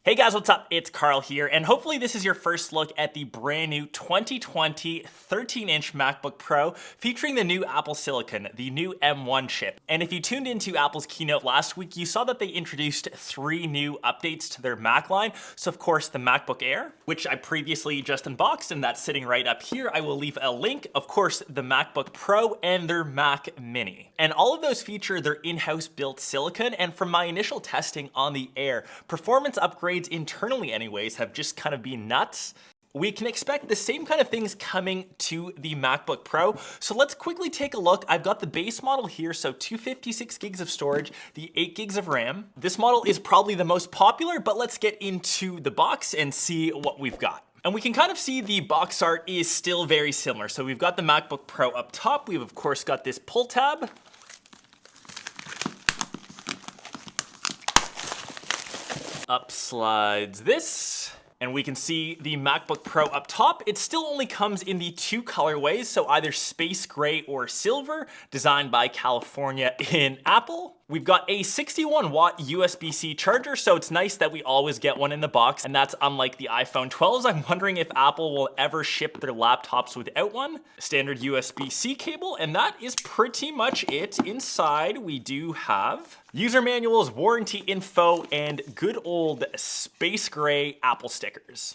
Hey guys, what's up? It's Karl here, and hopefully this is your first look at the brand new 2020 13-inch MacBook Pro featuring the new Apple Silicon, the new M1 chip. And if you tuned into Apple's keynote last week, you saw that they introduced 3 new updates to their Mac line. So of course the MacBook Air, which I previously just unboxed, and that's sitting right up here. I will leave a link. Of course, the MacBook Pro and their Mac Mini. And all of those feature their in-house built silicon, and from my initial testing on the Air, performance upgrades internally anyways have just kind of been nuts. We can expect the same kind of things coming to the MacBook Pro. So let's quickly take a look. I've got the base model here, so 256 gigs of storage, the 8 gigs of RAM. This model is probably the most popular, but let's get into the box and see what we've got. And we can kind of see the box art is still very similar. So we've got the MacBook Pro up top. We've of course got this pull tab. Up slides this, and we can see the MacBook Pro up top. It still only comes in the 2 colorways, so either space gray or silver, designed by California in Apple. We've got a 61-watt Usbc charger, so it's nice that we always get one in the box, and that's unlike the iPhone 12s. I'm wondering if Apple will ever ship their laptops without one. Standard USB-C cable, and that is pretty much it. Inside, we do have user manuals, warranty info, and good old space gray Apple stickers.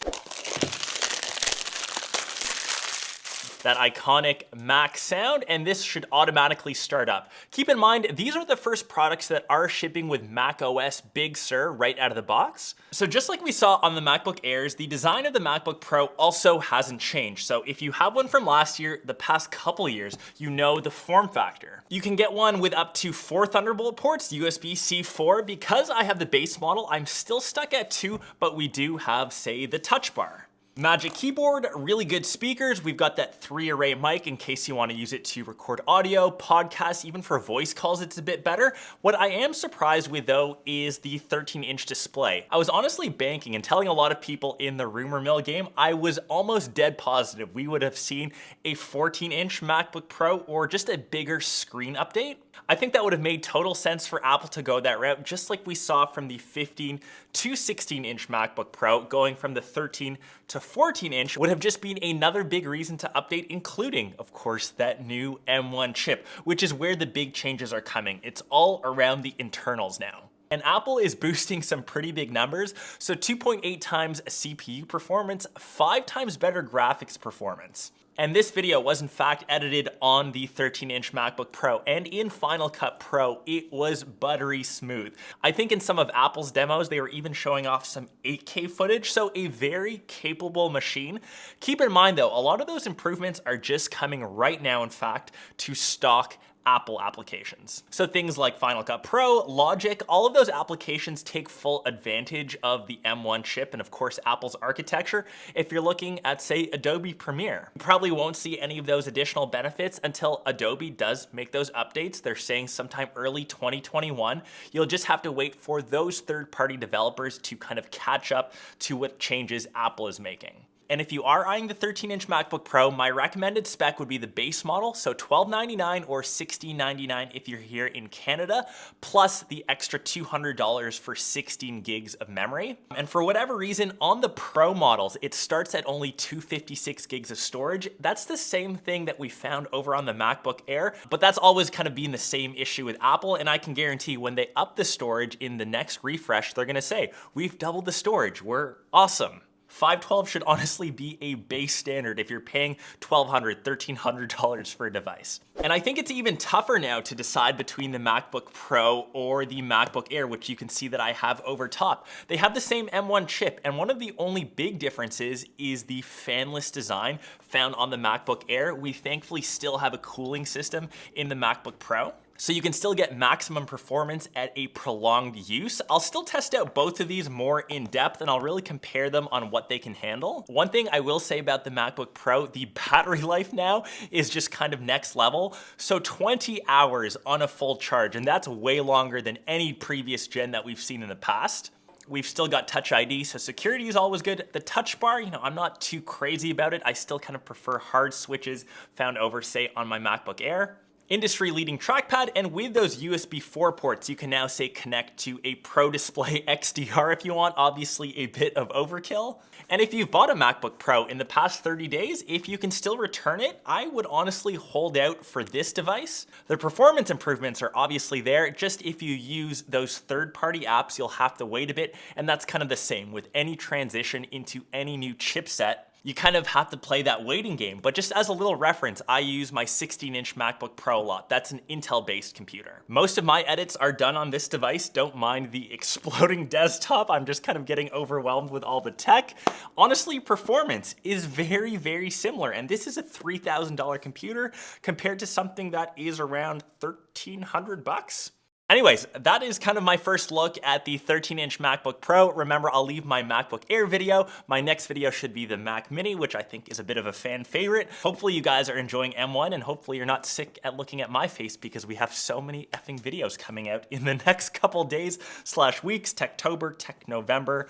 That iconic Mac sound, and this should automatically start up. Keep in mind, these are the first products that are shipping with Mac OS Big Sur right out of the box. So just like we saw on the MacBook Airs, the design of the MacBook Pro also hasn't changed. So if you have one from last year, the past couple years, you know the form factor. You can get one with up to 4 Thunderbolt ports, USB-C 4. Because I have the base model, I'm still stuck at 2, but we do have, say, the Touch Bar. Magic keyboard, really good speakers. We've got that 3-array mic in case you want to use it to record audio, podcasts, even for voice calls, it's a bit better. What I am surprised with though is the 13-inch display. I was honestly banking and telling a lot of people in the rumor mill game, I was almost dead positive we would have seen a 14-inch MacBook Pro or just a bigger screen update. I think that would have made total sense for Apple to go that route, just like we saw from the 15 to 16-inch MacBook Pro. Going from the 13 to 14-inch would have just been another big reason to update, including, of course, that new M1 chip, which is where the big changes are coming. It's all around the internals now. And Apple is boosting some pretty big numbers, so 2.8 times CPU performance, 5 times better graphics performance. And this video was in fact edited on the 13-inch MacBook Pro, and in Final Cut Pro, it was buttery smooth. I think in some of Apple's demos, they were even showing off some 8K footage, so a very capable machine. Keep in mind though, a lot of those improvements are just coming right now, in fact, to stock Apple applications. So things like Final Cut Pro, Logic, all of those applications take full advantage of the M1 chip and of course Apple's architecture. If you're looking at, say, Adobe Premiere, you probably won't see any of those additional benefits until Adobe does make those updates. They're saying sometime early 2021. You'll just have to wait for those third-party developers to kind of catch up to what changes Apple is making. And if you are eyeing the 13-inch MacBook Pro, my recommended spec would be the base model, so $1,299 or $1,699 if you're here in Canada, plus the extra $200 for 16 gigs of memory. And for whatever reason, on the Pro models, it starts at only 256 gigs of storage. That's the same thing that we found over on the MacBook Air, but that's always kind of been the same issue with Apple, and I can guarantee when they up the storage in the next refresh, they're gonna say, we've doubled the storage, we're awesome. 512 should honestly be a base standard if you're paying $1,200, $1,300 for a device. And I think it's even tougher now to decide between the MacBook Pro or the MacBook Air, which you can see that I have over top. They have the same M1 chip, and one of the only big differences is the fanless design found on the MacBook Air. We thankfully still have a cooling system in the MacBook Pro, so you can still get maximum performance at a prolonged use. I'll still test out both of these more in depth, and I'll really compare them on what they can handle. One thing I will say about the MacBook Pro, the battery life now is just kind of next level. So 20 hours on a full charge, and that's way longer than any previous gen that we've seen in the past. We've still got Touch ID, so security is always good. The touch bar, I'm not too crazy about it. I still kind of prefer hard switches found over, say, on my MacBook Air. industry-leading trackpad, and with those USB 4 ports, you can now say connect to a Pro Display XDR if you want, obviously a bit of overkill. And if you've bought a MacBook Pro in the past 30 days, if you can still return it, I would honestly hold out for this device. The performance improvements are obviously there, just if you use those third-party apps, you'll have to wait a bit, and that's kind of the same with any transition into any new chipset. You kind of have to play that waiting game. But just as a little reference, I use my 16-inch MacBook Pro a lot. That's an Intel-based computer. Most of my edits are done on this device. Don't mind the exploding desktop. I'm just kind of getting overwhelmed with all the tech. Honestly, performance is very, very similar. And this is a $3,000 computer compared to something that is around $1,300. Anyways, that is kind of my first look at the 13-inch MacBook Pro. Remember, I'll leave my MacBook Air video. My next video should be the Mac Mini, which I think is a bit of a fan favorite. Hopefully you guys are enjoying M1, and hopefully you're not sick at looking at my face because we have so many effing videos coming out in the next couple days / weeks. Techtober, Tech November.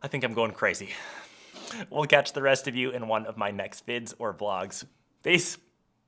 I think I'm going crazy. We'll catch the rest of you in one of my next vids or vlogs. Peace.